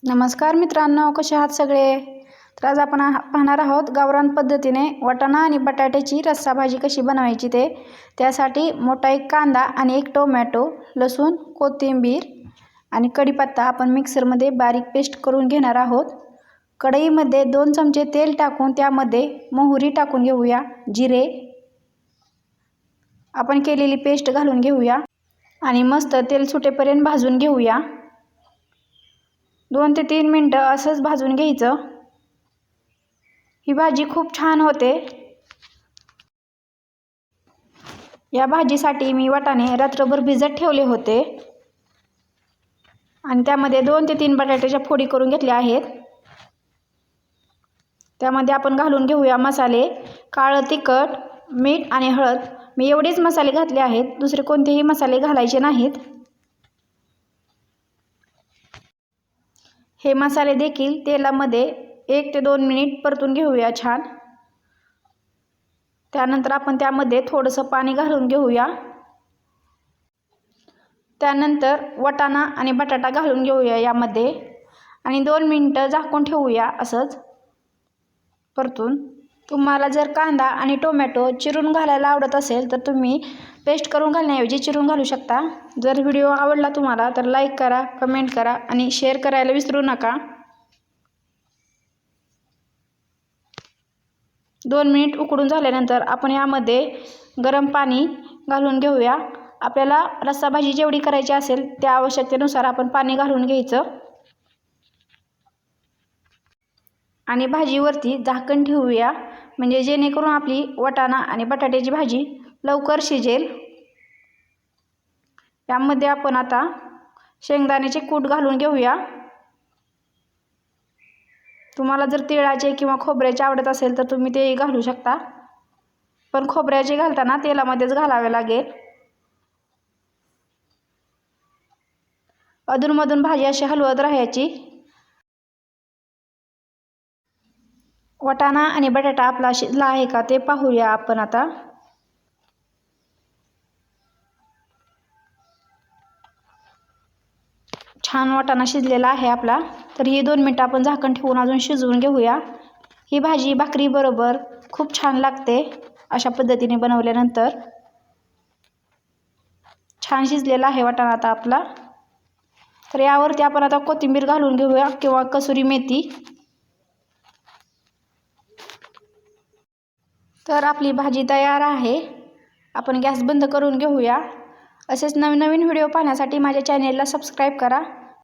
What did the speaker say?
नमस्कार मित्रांनो, कसे आहात सगळे? तर आज आपण पाहणार आहोत गावरान पद्धतीने वाटाणा आणि बटाट्याची रस्सा भाजी कशी बनवायची ते. त्यासाठी मोठा एक कांदा आणि एक टोमॅटो, लसूण, कोथिंबीर आणि कढीपत्ता आपण मिक्सरमध्ये बारीक पेस्ट करून घेणार आहोत. कढईमध्ये 2 चमचे तेल टाकून त्यामध्ये मोहरी टाकून घेऊया, जिरे, आपण केलेली पेस्ट घालून घेऊया आणि मस्त तेल सुटेपर्यंत भाजून घेऊया. 2 ते 3 मिनिटं असंच भाजून घ्यायचं. ही भाजी खूप छान होते. या भाजीसाठी मी वाटाणे रात्रभर भिजत ठेवले होते आणि त्यामध्ये 2 ते 3 बटाट्याच्या फोडी करून घेतल्या आहेत. त्यामध्ये आपण घालून घेऊया मसाले, काळं तिखट, मीठ आणि हळद. मी एवढेच मसाले घातले आहेत, दुसरे कोणतेही मसाले घालायचे नाहीत. हे मसाले देखील तेलामध्ये 1 ते 2 मिनिट परतून घेऊया छान. त्यानंतर आपण त्यामध्ये थोडंसं पाणी घालून घेऊया. त्यानंतर वाटाणा आणि बटाटा घालून घेऊया यामध्ये आणि 2 मिनिटं झाकून ठेवूया असंच परतून. तुम्हाला जर कांदा आणि टोमॅटो चिरून घालायला आवडत असेल तर तुम्ही पेस्ट करून घालण्याऐवजी चिरून घालू शकता. जर व्हिडिओ आवडला तुम्हाला तर लाईक करा, कमेंट करा आणि शेअर करायला विसरू नका. 2 मिनिट उकडून झाल्यानंतर आपण यामध्ये गरम पाणी घालून घेऊया. आपल्याला रस्सा भाजी जेवढी करायची असेल त्या आवश्यकतेनुसार आपण पाणी घालून घ्यायचं आणि भाजीवरती झाकण ठेवूया, म्हणजे जेणेकरून आपली वाटाणा आणि बटाट्याची भाजी लवकर शिजेल. यामध्ये आपण आता शेंगदाण्याचे कूट घालून घेऊया. तुम्हाला जर तिळाचे किंवा खोबऱ्याचे आवडत असेल तर तुम्ही तेही घालू शकता, पण खोबऱ्याचे घालताना तेलामध्येच घालावे लागेल. अधूनमधून भाजी अशी हलवत राहायची. वाटाणा आणि बटाटा आपला शिजला आहे का ते पाहूया आपण आता. छान वाटाणा शिजलेला आहे आपला. तर ही 2 मिनिटं आपण झाकण ठेवून अजून शिजवून घेऊया. ही भाजी भाकरी बरोबर खूप छान लागते अशा पद्धतीने बनवल्यानंतर. छान शिजलेला आहे वाटाणा आता आपला. तर यावरती आपण आता कोथिंबीर घालून घेऊया किंवा कसुरी मेथी. तर आपली भाजी तयार आहे. आपण गॅस बंद करून घेऊया. असेच नवीन नवीन व्हिडिओ पाहण्यासाठी माझ्या चॅनेलला सबस्क्राईब करा.